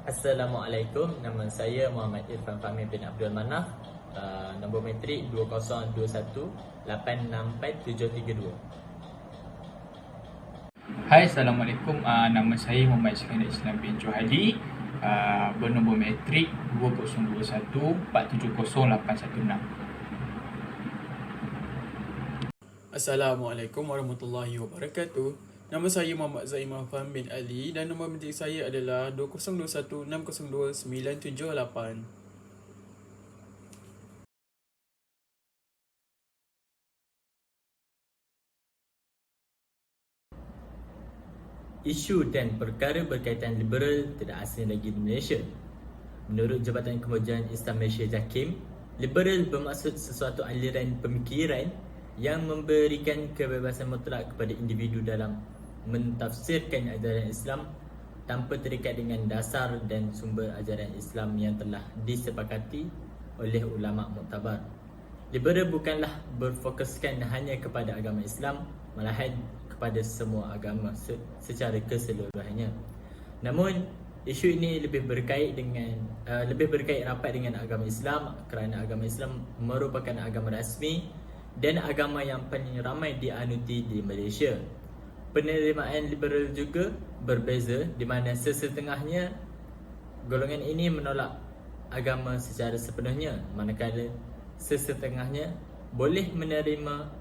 Assalamualaikum, nama saya Muhammad Irfan Fahmi bin Abdul Manaf, nombor metrik 2021864732. Hai, Assalamualaikum. Nama saya Muhammad Iskandar Islam bin Johadi, bernombor metrik 2021470816. Assalamualaikum warahmatullahi wabarakatuh. Nama saya Muhammad Zaimah Fahmi bin Ali dan nombor metrik saya adalah 2021602978. Isu dan perkara berkaitan liberal tidak asing lagi di Malaysia. Menurut Jabatan Kemajuan Islam Malaysia JAKIM, liberal bermaksud sesuatu aliran pemikiran yang memberikan kebebasan mutlak kepada individu dalam mentafsirkan ajaran Islam tanpa terikat dengan dasar dan sumber ajaran Islam yang telah disepakati oleh ulama muktabar. Liberal bukanlah berfokuskan hanya kepada agama Islam, malahan kepada semua agama secara keseluruhannya. Namun, isu ini lebih berkait rapat dengan agama Islam kerana agama Islam merupakan agama rasmi dan agama yang paling ramai dianuti di Malaysia. Penerimaan liberal juga berbeza di mana sesetengahnya golongan ini menolak agama secara sepenuhnya, manakala sesetengahnya boleh menerima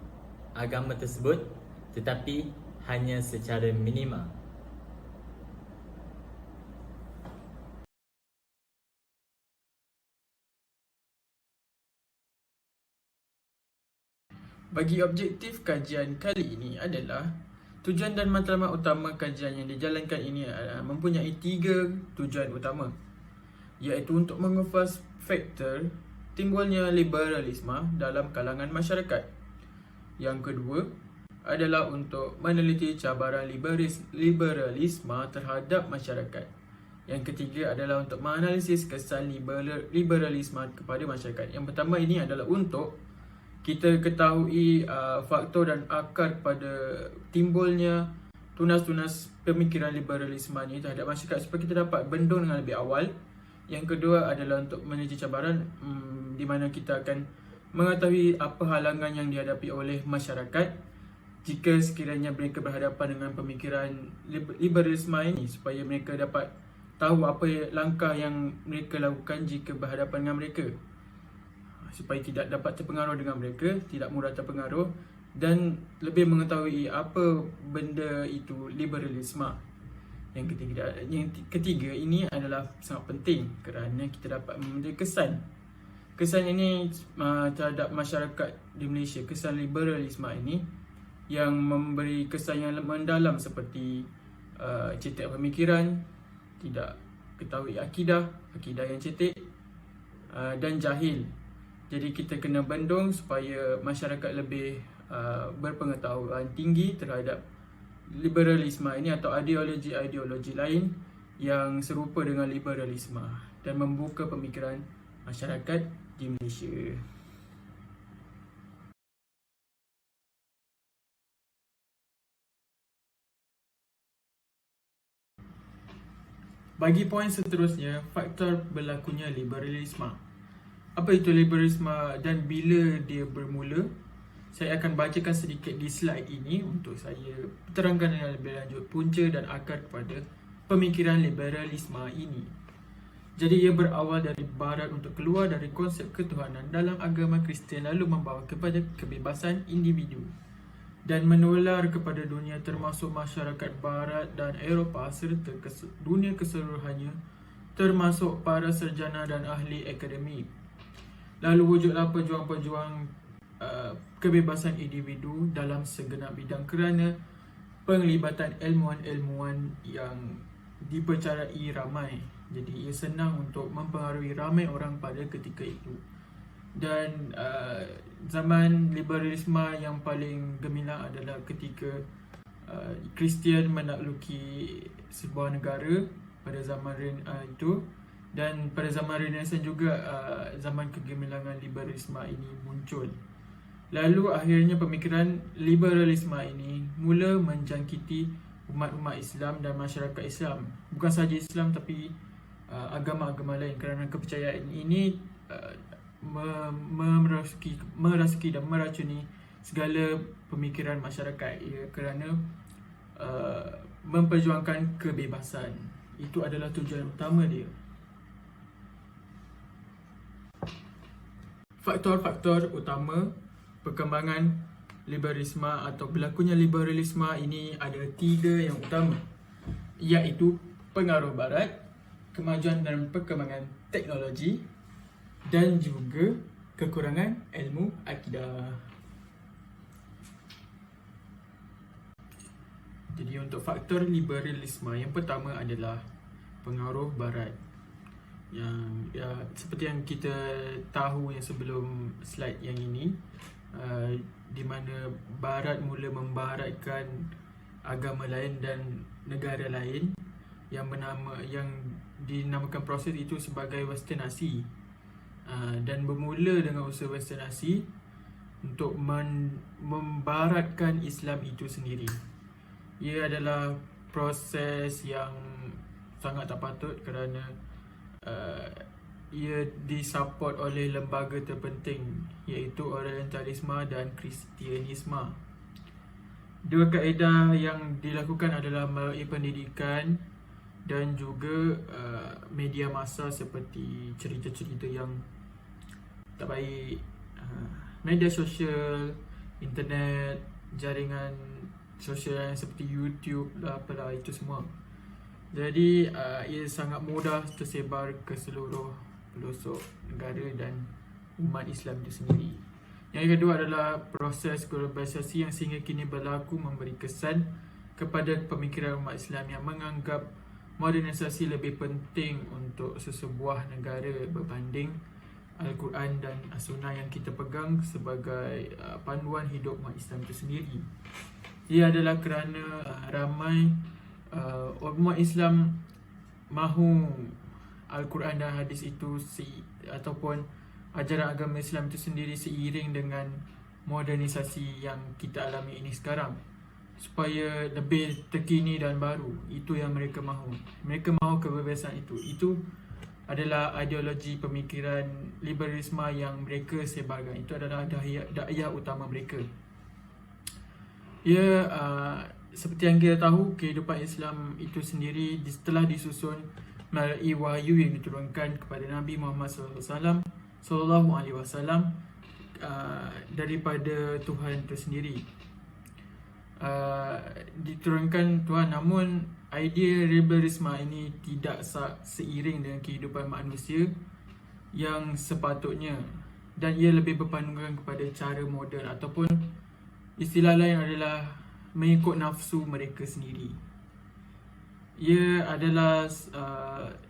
agama tersebut tetapi hanya secara minima. Bagi objektif kajian kali ini adalah tujuan dan matlamat utama kajian yang dijalankan ini mempunyai 3 tujuan utama, iaitu untuk mengupas faktor timbulnya liberalisme dalam kalangan masyarakat. Yang kedua adalah untuk meneliti cabaran liberalisme terhadap masyarakat. Yang ketiga adalah untuk menganalisis kesan liberalisme kepada masyarakat. Yang pertama ini adalah untuk kita ketahui faktor dan akar pada timbulnya tunas-tunas pemikiran liberalisme ini terhadap masyarakat supaya kita dapat bendung dengan lebih awal. Yang kedua adalah untuk meneliti cabaran di mana kita akan mengetahui apa halangan yang dihadapi oleh masyarakat jika sekiranya mereka berhadapan dengan pemikiran liberalisme ini, supaya mereka dapat tahu apa langkah yang mereka lakukan jika berhadapan dengan mereka, supaya tidak dapat terpengaruh dengan mereka, tidak mudah terpengaruh dan lebih mengetahui apa benda itu liberalisme. Yang ketiga ini adalah sangat penting kerana kita dapat memberi kesan ini terhadap masyarakat di Malaysia, kesan liberalisme ini yang memberi kesan yang mendalam seperti cetek pemikiran, tidak ketahui akidah yang cetek dan jahil. Jadi kita kena bendung supaya masyarakat lebih berpengetahuan tinggi terhadap liberalisme ini atau ideologi lain yang serupa dengan liberalisme dan membuka pemikiran masyarakat di Malaysia. Bagi poin seterusnya, faktor berlakunya liberalisme. Apa itu liberalisme dan bila dia bermula? Saya akan bacakan sedikit di slide ini untuk saya terangkan dengan lebih lanjut punca dan akar kepada pemikiran liberalisme ini. Jadi ia berawal dari barat untuk keluar dari konsep ketuhanan dalam agama Kristian lalu membawa kepada kebebasan individu dan menular kepada dunia termasuk masyarakat barat dan Eropah serta dunia keseluruhannya termasuk para sarjana dan ahli akademik. Lalu wujudlah pejuang-pejuang kebebasan individu dalam segenap bidang kerana penglibatan ilmuwan-ilmuwan yang dipercayai ramai. Jadi ia senang untuk mempengaruhi ramai orang pada ketika itu. Dan zaman liberalisme yang paling gemilang adalah ketika Kristian menakluki sebuah negara pada zaman itu, dan pada zaman Renaissance juga zaman kegemilangan liberalisme ini muncul. Lalu akhirnya pemikiran liberalisme ini mula menjangkiti umat-umat Islam dan masyarakat Islam. Bukan sahaja Islam tapi agama-agama lain, kerana kepercayaan ini merasuki dan meracuni segala pemikiran masyarakat, kerana memperjuangkan kebebasan. Itu adalah tujuan utama dia. Faktor-faktor utama perkembangan liberalisme atau berlakunya liberalisme ini ada 3 yang utama, iaitu pengaruh barat, kemajuan dan perkembangan teknologi, dan juga kekurangan ilmu akidah. Jadi untuk faktor liberalisme, yang pertama adalah pengaruh barat. Yang seperti yang kita tahu yang sebelum slide yang ini, di mana barat mula membaratkan agama lain dan negara lain, yang dinamakan proses itu sebagai westernasi, dan bermula dengan usaha westernasi untuk membaratkan Islam itu sendiri. Ia adalah proses yang sangat tak patut, kerana ia disupport oleh lembaga terpenting, iaitu Orientalisme dan Kristianisme. 2 kaedah yang dilakukan adalah melalui pendidikan dan juga media massa seperti cerita-cerita yang tak baik, media sosial, internet, jaringan sosial seperti YouTube lah, apalah itu semua. Jadi ia sangat mudah tersebar ke seluruh pelosok negara dan umat Islam itu sendiri. Yang kedua adalah proses globalisasi yang sehingga kini berlaku memberi kesan kepada pemikiran umat Islam yang menganggap modernisasi lebih penting untuk sesebuah negara berbanding Al-Quran dan As-Sunnah yang kita pegang sebagai panduan hidup umat Islam itu sendiri. Ia adalah kerana ramai umat Islam mahu Al-Quran dan hadis itu ataupun ajaran agama Islam itu sendiri seiring dengan modernisasi yang kita alami ini sekarang, supaya lebih terkini dan baru. Itu yang mereka mahu. Mereka mahu kebebasan itu. Itu adalah ideologi pemikiran liberalisme yang mereka sebarkan. Itu adalah dakwah utama mereka. Seperti yang kita tahu, kehidupan Islam itu sendiri telah disusun melalui wahyu yang diturunkan kepada Nabi Muhammad sallallahu alaihi wasallam daripada Tuhan itu sendiri. Diturunkan Tuhan, namun idea liberalisme ini tidak seiring dengan kehidupan manusia yang sepatutnya, dan ia lebih berpandangan kepada cara moden, ataupun istilah lain adalah mengikut nafsu mereka sendiri. Ia adalah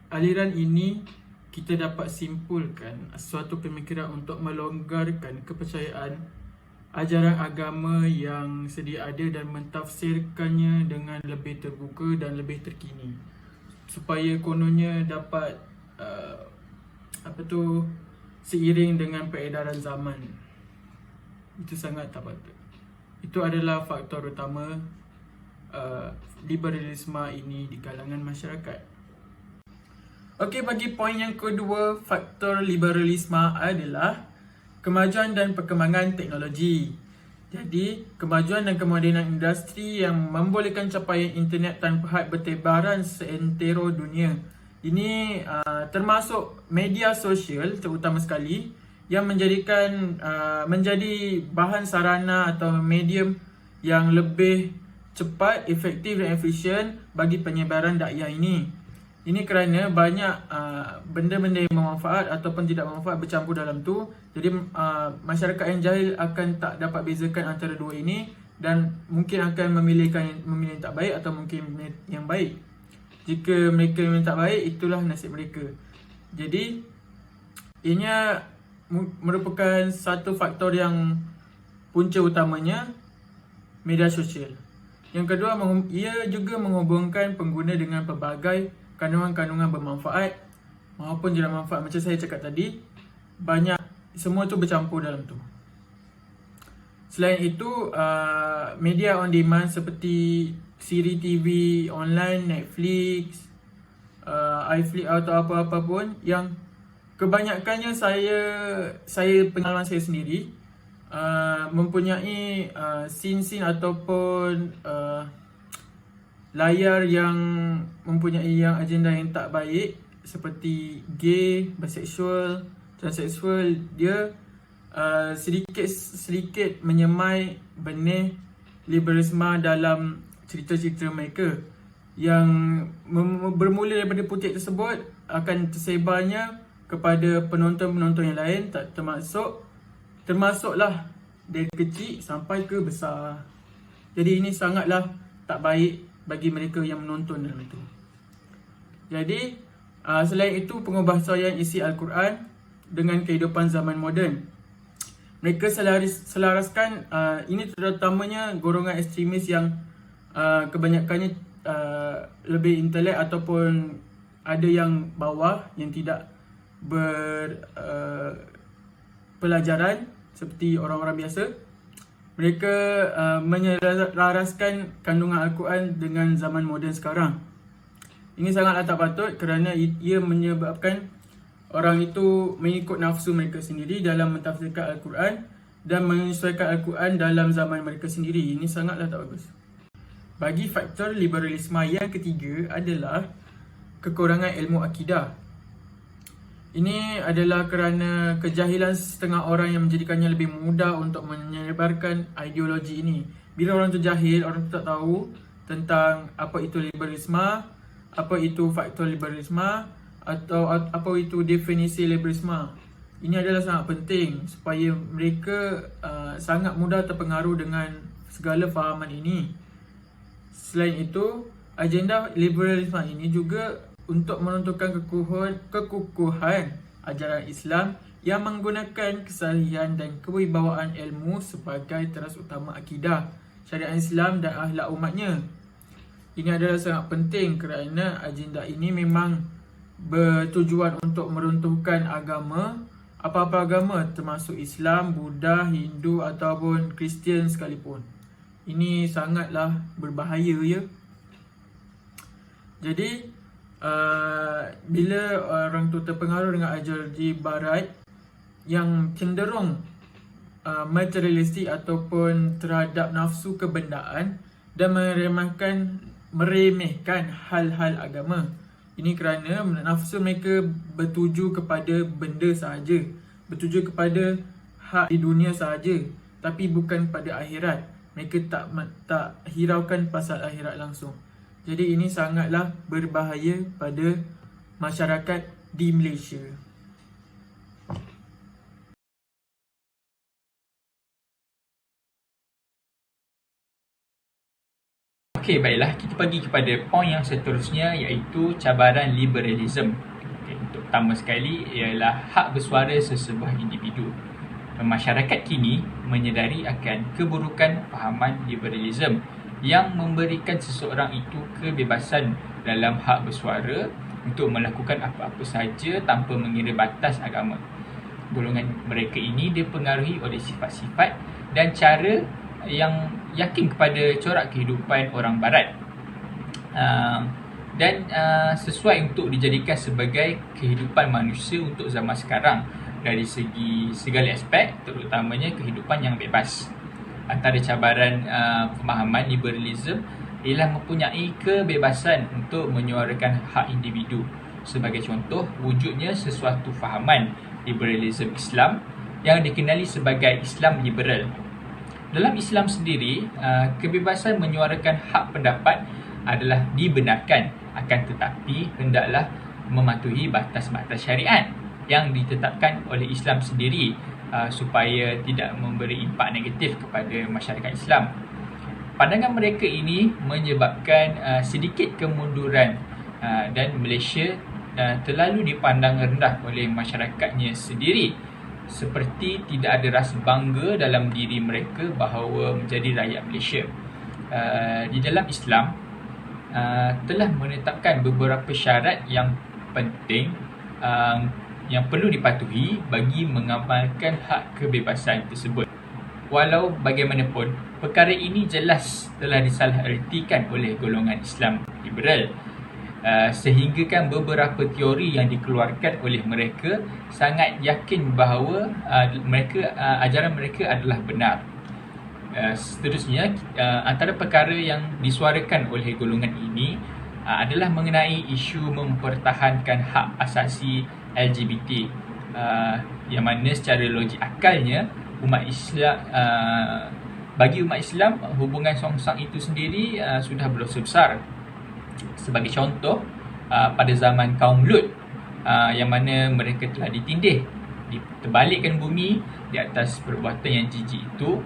aliran ini kita dapat simpulkan suatu pemikiran untuk melonggarkan kepercayaan ajaran agama yang sedia ada dan mentafsirkannya dengan lebih terbuka dan lebih terkini, supaya kononnya dapat seiring dengan peredaran zaman. Itu sangat tak patut. Itu adalah faktor utama liberalisme ini di kalangan masyarakat. Okey, bagi poin yang kedua, faktor liberalisme adalah kemajuan dan perkembangan teknologi. Jadi, kemajuan dan kemodenan industri yang membolehkan capaian internet tanpa had bertebaran seantero dunia. Ini termasuk media sosial terutama sekali, yang menjadikan menjadi bahan sarana atau medium yang lebih cepat, efektif dan efisien bagi penyebaran dakwah ini. Ini kerana banyak benda-benda yang bermanfaat ataupun tidak bermanfaat bercampur dalam tu. Jadi masyarakat yang jahil akan tak dapat bezakan antara dua ini, dan mungkin akan memilih yang tak baik atau mungkin yang baik. Jika mereka yang tak baik, itulah nasib mereka. Jadi ianya merupakan satu faktor yang punca utamanya media sosial. Yang kedua, ia juga menghubungkan pengguna dengan pelbagai kandungan-kandungan bermanfaat maupun tidak manfaat. Macam saya cakap tadi, banyak, semua tu bercampur dalam tu. Selain itu, media on demand seperti siri TV online, Netflix, iFlip atau apa-apa pun, yang kebanyakannya saya pengalaman saya sendiri mempunyai scene-scene ataupun layar yang mempunyai yang agenda yang tak baik, seperti gay, biseksual, transseksual. Dia sedikit menyemai benih liberalisme dalam cerita-cerita mereka, yang bermula daripada putik tersebut akan tersebarnya kepada penonton-penonton yang lain, tak termasuklah dari kecil sampai ke besar. Jadi ini sangatlah tak baik bagi mereka yang menonton dalam itu. Jadi selain itu, pengubahsaian isi Al-Quran dengan kehidupan zaman moden. Mereka selaraskan, ini terutamanya golongan ekstremis yang kebanyakannya lebih intelek ataupun ada yang bawah yang tidak berpelajaran seperti orang-orang biasa. Mereka menyelaraskan kandungan Al-Quran dengan zaman moden sekarang. Ini sangatlah tak patut kerana ia menyebabkan orang itu mengikut nafsu mereka sendiri dalam mentafsirkan Al-Quran dan menyesuaikan Al-Quran dalam zaman mereka sendiri. Ini sangatlah tak bagus. Bagi faktor liberalisme yang ketiga adalah kekurangan ilmu akidah. Ini adalah kerana kejahilan setengah orang yang menjadikannya lebih mudah untuk menyebarkan ideologi ini. Bila orang tu jahil, orang tu tak tahu tentang apa itu liberalisme, apa itu faktor liberalisme, atau apa itu definisi liberalisme. Ini adalah sangat penting supaya mereka sangat mudah terpengaruh dengan segala fahaman ini. Selain itu, agenda liberalisme ini juga untuk menentukan kekukuhan ajaran Islam yang menggunakan kesalahan dan kewibawaan ilmu sebagai teras utama akidah, syariat Islam dan akhlak umatnya. Ini adalah sangat penting kerana agenda ini memang bertujuan untuk meruntuhkan agama, apa-apa agama termasuk Islam, Buddha, Hindu ataupun Kristian sekalipun. Ini sangatlah berbahaya ya. Jadi bila orang tu terpengaruh dengan ideologi barat yang cenderung materialistik ataupun terhadap nafsu kebendaan dan meremehkan hal-hal agama. Ini kerana nafsu mereka bertuju kepada benda sahaja, bertuju kepada hak di dunia sahaja, tapi bukan pada akhirat. Mereka tak hiraukan pasal akhirat langsung. Jadi ini sangatlah berbahaya pada masyarakat di Malaysia. Okey, baiklah, kita pergi kepada poin yang seterusnya, iaitu cabaran liberalism. Untuk pertama sekali ialah hak bersuara sesebuah individu. Masyarakat kini menyedari akan keburukan fahaman liberalism yang memberikan seseorang itu kebebasan dalam hak bersuara untuk melakukan apa-apa sahaja tanpa mengira batas agama. Golongan mereka ini dipengaruhi oleh sifat-sifat dan cara yang yakin kepada corak kehidupan orang barat dan sesuai untuk dijadikan sebagai kehidupan manusia untuk zaman sekarang dari segi segala aspek, terutamanya kehidupan yang bebas. Antara cabaran pemahaman liberalism ialah mempunyai kebebasan untuk menyuarakan hak individu. Sebagai contoh, wujudnya sesuatu fahaman liberalism Islam yang dikenali sebagai Islam liberal. Dalam Islam sendiri, kebebasan menyuarakan hak pendapat adalah dibenarkan, akan tetapi hendaklah mematuhi batas-batas syariat yang ditetapkan oleh Islam sendiri supaya tidak memberi impak negatif kepada masyarakat Islam. Pandangan mereka ini menyebabkan sedikit kemunduran dan Malaysia terlalu dipandang rendah oleh masyarakatnya sendiri, seperti tidak ada rasa bangga dalam diri mereka bahawa menjadi rakyat Malaysia. Di dalam Islam telah menetapkan beberapa syarat yang penting yang perlu dipatuhi bagi mengamalkan hak kebebasan tersebut. Walau bagaimanapun, perkara ini jelas telah disalahertikan oleh golongan Islam liberal. Sehingga kan beberapa teori yang dikeluarkan oleh mereka sangat yakin bahawa ajaran mereka adalah benar. Seterusnya, antara perkara yang disuarakan oleh golongan ini adalah mengenai isu mempertahankan hak asasi LGBT, yang mana secara logik akalnya bagi umat Islam, hubungan songsang itu sendiri sudah berdosa besar. Sebagai contoh, pada zaman kaum Lut, yang mana mereka telah ditindih, diterbalikkan bumi di atas perbuatan yang jijik itu,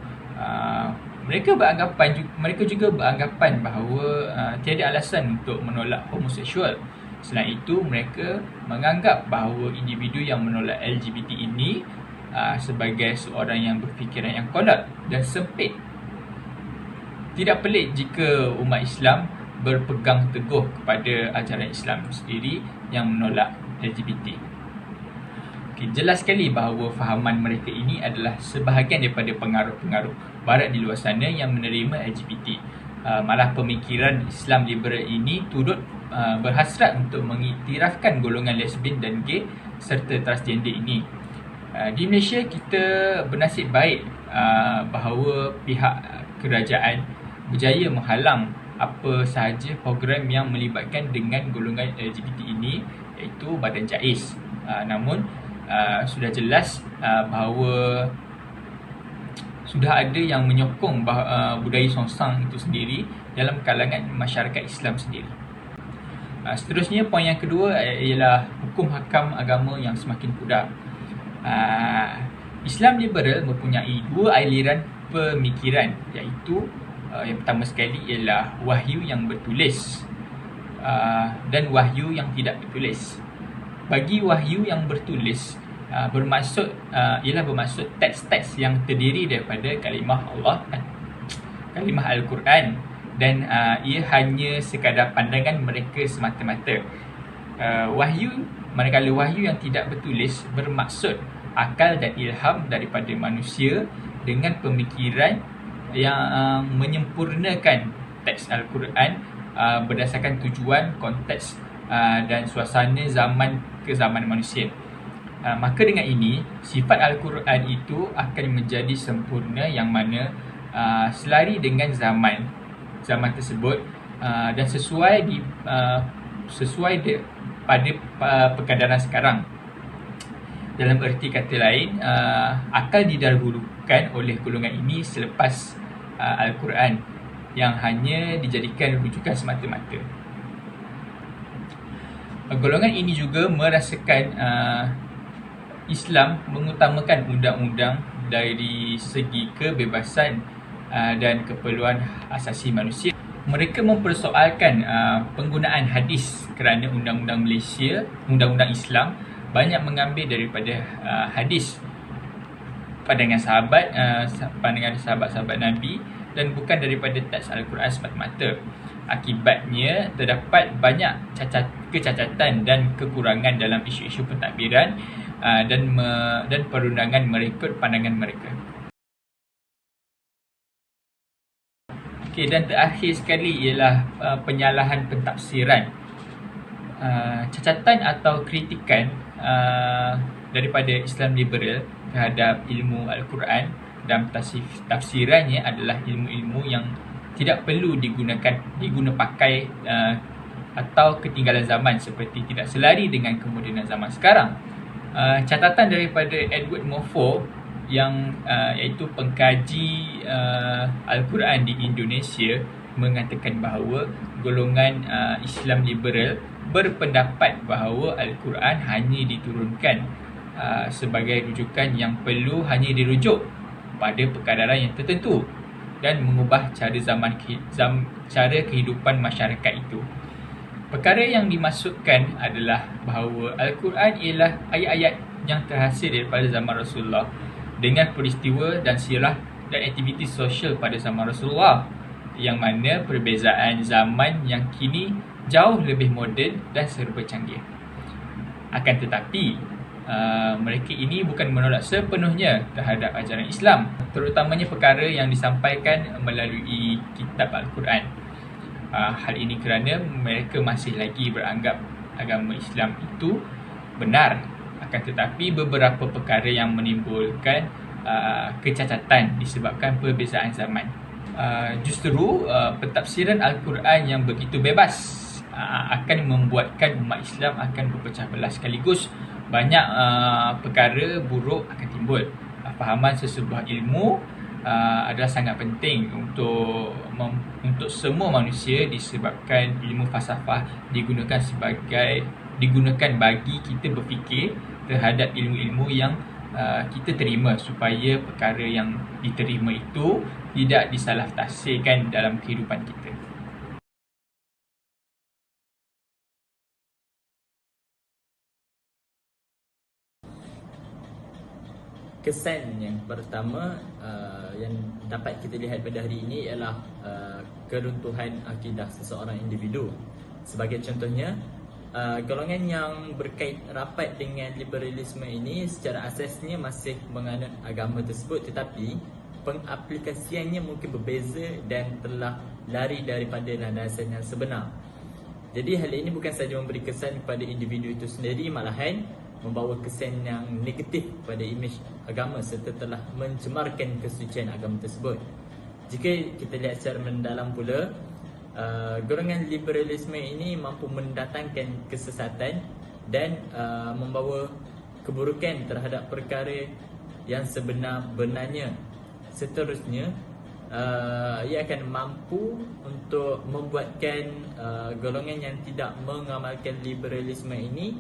mereka juga beranggapan bahawa tiada alasan untuk menolak homoseksual. Selain itu, mereka menganggap bahawa individu yang menolak LGBT ini sebagai seorang yang berfikiran yang kolot dan sempit. Tidak pelik jika umat Islam berpegang teguh kepada ajaran Islam sendiri yang menolak LGBT. Jelas sekali bahawa fahaman mereka ini adalah sebahagian daripada pengaruh-pengaruh Barat di luar sana yang menerima LGBT. Malah pemikiran Islam liberal ini turut berhasrat untuk mengiktirafkan golongan lesbian dan gay serta transgender ini. Di Malaysia, kita bernasib baik bahawa pihak kerajaan berjaya menghalang apa sahaja program yang melibatkan dengan golongan LGBT ini, iaitu Badan JAIS. Namun sudah jelas bahawa sudah ada yang menyokong budaya songsang itu sendiri dalam kalangan masyarakat Islam sendiri. Seterusnya, poin yang kedua ialah hukum hakam agama yang semakin pudar. Islam liberal mempunyai dua aliran pemikiran, iaitu yang pertama sekali ialah wahyu yang bertulis dan wahyu yang tidak bertulis. Bagi wahyu yang bertulis, bermaksud teks-teks yang terdiri daripada kalimah Allah, kalimah Al-Quran, dan ia hanya sekadar pandangan mereka semata-mata. Manakala wahyu yang tidak bertulis bermaksud akal dan ilham daripada manusia dengan pemikiran yang menyempurnakan teks Al-Quran berdasarkan tujuan, konteks dan suasana zaman ke zaman manusia. Maka dengan ini, sifat Al-Quran itu akan menjadi sempurna, yang mana selari dengan zaman tersebut dan sesuai pada perkadaran sekarang. Dalam erti kata lain, akal didahulukan oleh golongan ini selepas Al-Quran yang hanya dijadikan rujukan semata-mata. Golongan ini juga merasakan Islam mengutamakan undang-undang dari segi kebebasan dan keperluan asasi manusia. Mereka mempersoalkan penggunaan hadis kerana undang-undang Malaysia, undang-undang Islam banyak mengambil daripada hadis, pandangan sahabat-sahabat Nabi, dan bukan daripada teks Al-Quran semata-mata. Akibatnya, terdapat banyak kecacatan dan kekurangan dalam isu-isu pentadbiran dan perundangan mengikut pandangan mereka. Dan terakhir sekali ialah penyalahan pentafsiran. Cacatan atau kritikan daripada Islam liberal terhadap ilmu Al-Quran dan tafsirannya adalah ilmu-ilmu yang tidak perlu diguna pakai atau ketinggalan zaman, seperti tidak selari dengan kemodenan zaman sekarang. Catatan daripada Edward Moffo yang iaitu pengkaji Al-Quran di Indonesia mengatakan bahawa golongan Islam liberal berpendapat bahawa Al-Quran hanya diturunkan sebagai rujukan yang perlu hanya dirujuk pada perkadaran yang tertentu dan mengubah cara kehidupan masyarakat itu. Perkara yang dimaksudkan adalah bahawa Al-Quran ialah ayat-ayat yang terhasil daripada zaman Rasulullah dengan peristiwa dan sirah dan aktiviti sosial pada zaman Rasulullah, yang mana perbezaan zaman yang kini jauh lebih moden dan serba canggih. Akan tetapi, mereka ini bukan menolak sepenuhnya terhadap ajaran Islam, terutamanya perkara yang disampaikan melalui kitab Al-Quran. Hal ini kerana mereka masih lagi beranggap agama Islam itu benar. Akan tetapi beberapa perkara yang menimbulkan kecacatan disebabkan perbezaan zaman. Justru pentafsiran Al-Quran yang begitu bebas akan membuatkan umat Islam akan berpecah belah sekaligus. Banyak perkara buruk akan timbul. Fahaman sesebuah ilmu adalah sangat penting untuk semua manusia, disebabkan ilmu falsafah digunakan bagi kita berfikir terhadap ilmu-ilmu yang kita terima, supaya perkara yang diterima itu tidak disalah-tafsirkan dalam kehidupan kita. Kesan yang pertama yang dapat kita lihat pada hari ini ialah keruntuhan akidah seseorang individu. Sebagai contohnya, golongan yang berkait rapat dengan liberalisme ini secara asasnya masih menganut agama tersebut, tetapi pengaplikasiannya mungkin berbeza dan telah lari daripada landasan yang sebenar. Jadi hal ini bukan sahaja memberi kesan kepada individu itu sendiri, malahan membawa kesan yang negatif pada imej agama serta telah mencemarkan kesucian agama tersebut. Jika kita lihat secara mendalam pula, golongan liberalisme ini mampu mendatangkan kesesatan dan membawa keburukan terhadap perkara yang sebenar-benarnya. Seterusnya, ia akan mampu untuk membuatkan golongan yang tidak mengamalkan liberalisme ini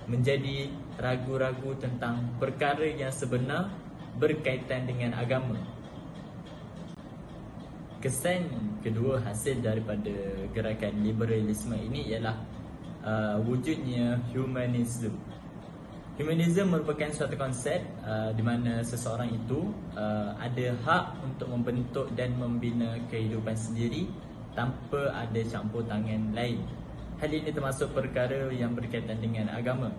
menjadi ragu-ragu tentang perkara yang sebenar berkaitan dengan agama. Kesan kedua hasil daripada gerakan liberalisme ini ialah wujudnya humanism. Humanism merupakan suatu konsep di mana seseorang itu ada hak untuk membentuk dan membina kehidupan sendiri tanpa ada campur tangan lain. Hal ini termasuk perkara yang berkaitan dengan agama.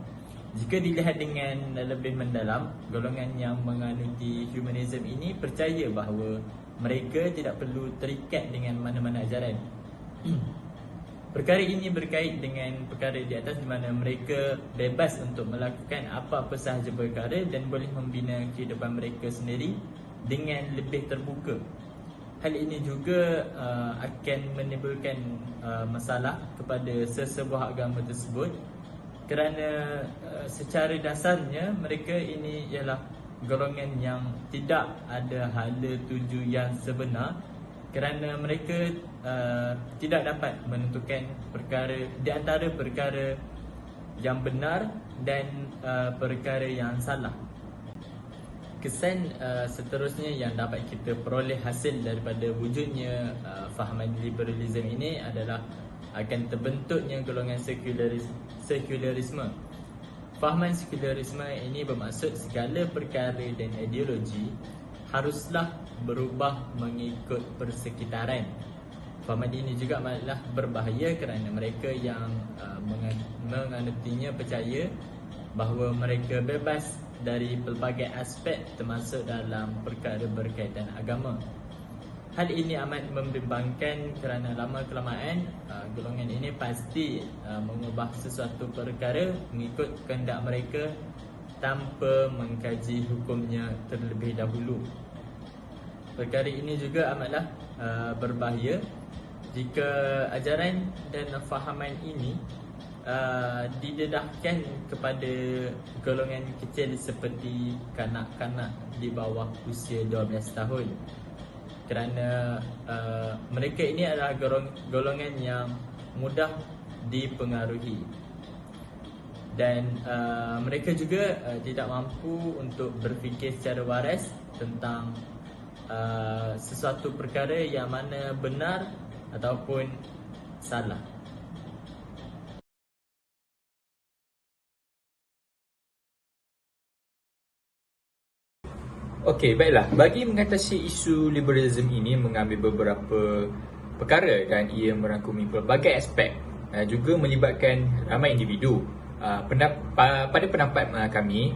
Jika dilihat dengan lebih mendalam, golongan yang menganuti humanism ini percaya bahawa mereka tidak perlu terikat dengan mana-mana ajaran. Perkara ini berkait dengan perkara di atas, di mana mereka bebas untuk melakukan apa-apa sahaja perkara dan boleh membina kehidupan mereka sendiri dengan lebih terbuka. Hal ini juga akan menimbulkan masalah kepada sesebuah agama tersebut, kerana secara dasarnya mereka ini ialah golongan yang tidak ada hala tuju yang sebenar, kerana mereka tidak dapat menentukan perkara di antara perkara yang benar dan perkara yang salah. Kesan seterusnya yang dapat kita peroleh hasil daripada wujudnya fahaman liberalisme ini adalah akan terbentuknya golongan sekularisme. Fahaman sekularisme ini bermaksud segala perkara dan ideologi haruslah berubah mengikut persekitaran. Fahaman ini juga malah berbahaya kerana mereka yang menganutinya percaya bahawa mereka bebas dari pelbagai aspek termasuk dalam perkara berkaitan agama. Hal ini amat membimbangkan kerana lama-kelamaan golongan ini pasti mengubah sesuatu perkara mengikut kehendak mereka tanpa mengkaji hukumnya terlebih dahulu. Perkara ini juga amatlah berbahaya jika ajaran dan fahaman ini didedahkan kepada golongan kecil seperti kanak-kanak di bawah usia 12 tahun, kerana mereka ini adalah golongan yang mudah dipengaruhi dan mereka juga tidak mampu untuk berfikir secara waras tentang sesuatu perkara yang mana benar ataupun salah. Okey, baiklah. Bagi mengatasi isu liberalism ini mengambil beberapa perkara dan ia merangkumi pelbagai aspek, juga melibatkan ramai individu. Pada pendapat kami,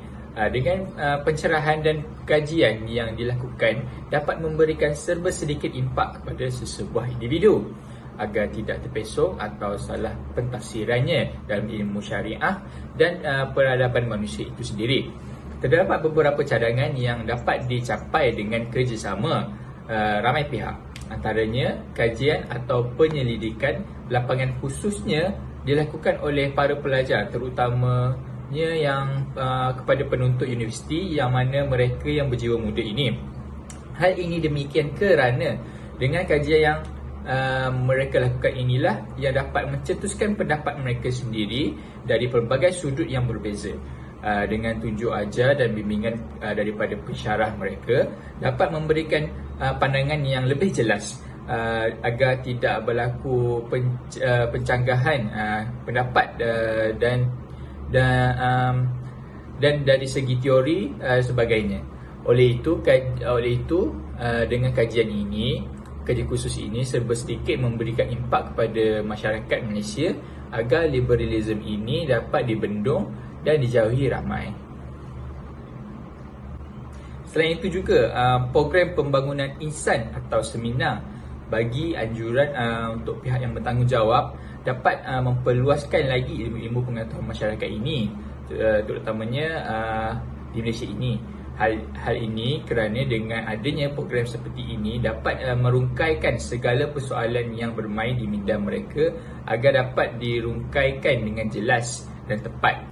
dengan pencerahan dan kajian yang dilakukan dapat memberikan serba sedikit impak kepada sesebuah individu. agar tidak terpesong atau salah pentafsirannya dalam ilmu syariah dan peradaban manusia itu sendiri. Terdapat beberapa cadangan yang dapat dicapai dengan kerjasama ramai pihak. Antaranya, kajian atau penyelidikan lapangan khususnya dilakukan oleh para pelajar, terutamanya yang kepada penuntut universiti yang mana mereka yang berjiwa muda ini. Hal ini demikian kerana dengan kajian yang mereka lakukan inilah yang dapat mencetuskan pendapat mereka sendiri dari pelbagai sudut yang berbeza. Dengan tunjuk ajar dan bimbingan daripada pensyarah mereka dapat memberikan pandangan yang lebih jelas agar tidak berlaku pencanggahan pendapat dan dari segi teori sebagainya. Oleh itu dengan kajian ini, kajian khusus ini serba sedikit memberikan impak kepada masyarakat Malaysia agar liberalism ini dapat dibendung dan dijauhi ramai. Selain itu juga, program pembangunan insan atau seminar bagi anjuran untuk pihak yang bertanggungjawab dapat memperluaskan lagi ilmu-ilmu pengetahuan masyarakat ini, terutamanya di Malaysia ini. Hal ini kerana dengan adanya program seperti ini dapat merungkaikan segala persoalan yang bermain di minda mereka agar dapat dirungkaikan dengan jelas dan tepat.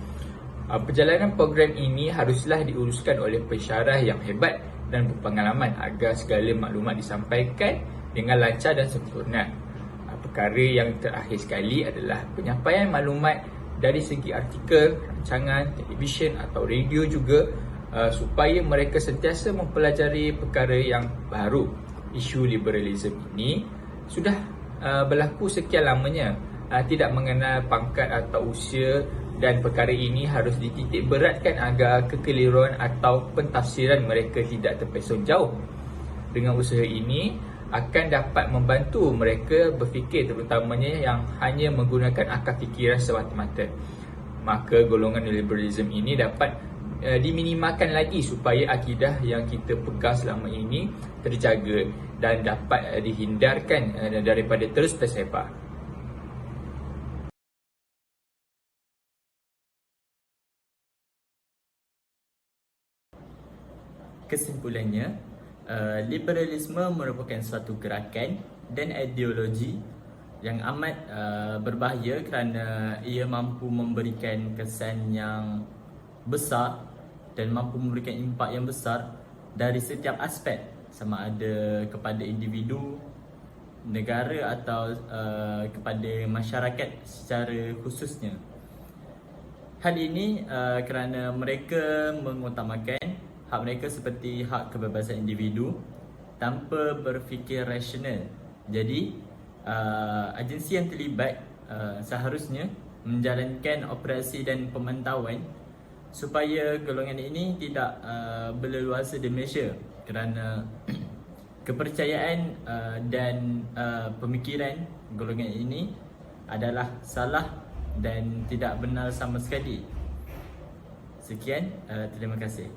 Perjalanan program ini haruslah diuruskan oleh pensyarah yang hebat dan berpengalaman agar segala maklumat disampaikan dengan lancar dan sempurna. Perkara yang terakhir sekali adalah penyampaian maklumat dari segi artikel, rancangan, televisyen atau radio juga, supaya mereka sentiasa mempelajari perkara yang baru. Isu liberalism ini sudah berlaku sekian lamanya, tidak mengenal pangkat atau usia, dan perkara ini harus dititik beratkan agar kekeliruan atau pentafsiran mereka tidak terpesong jauh. Dengan usaha ini akan dapat membantu mereka berfikir, terutamanya yang hanya menggunakan akal fikiran semata-mata. Maka golongan liberalism ini dapat diminimalkan lagi supaya akidah yang kita pegang selama ini terjaga dan dapat dihindarkan daripada terus tersebar. Kesimpulannya, liberalisme merupakan suatu gerakan dan ideologi yang amat berbahaya kerana ia mampu memberikan kesan yang besar dan mampu memberikan impak yang besar dari setiap aspek, sama ada kepada individu, negara atau kepada masyarakat secara khususnya. Hal ini kerana mereka mengutamakan hak mereka seperti hak kebebasan individu tanpa berfikir rasional. Jadi, agensi yang terlibat seharusnya menjalankan operasi dan pemantauan supaya golongan ini tidak berleluasa di Malaysia kerana kepercayaan dan pemikiran golongan ini adalah salah dan tidak benar sama sekali. Sekian, terima kasih.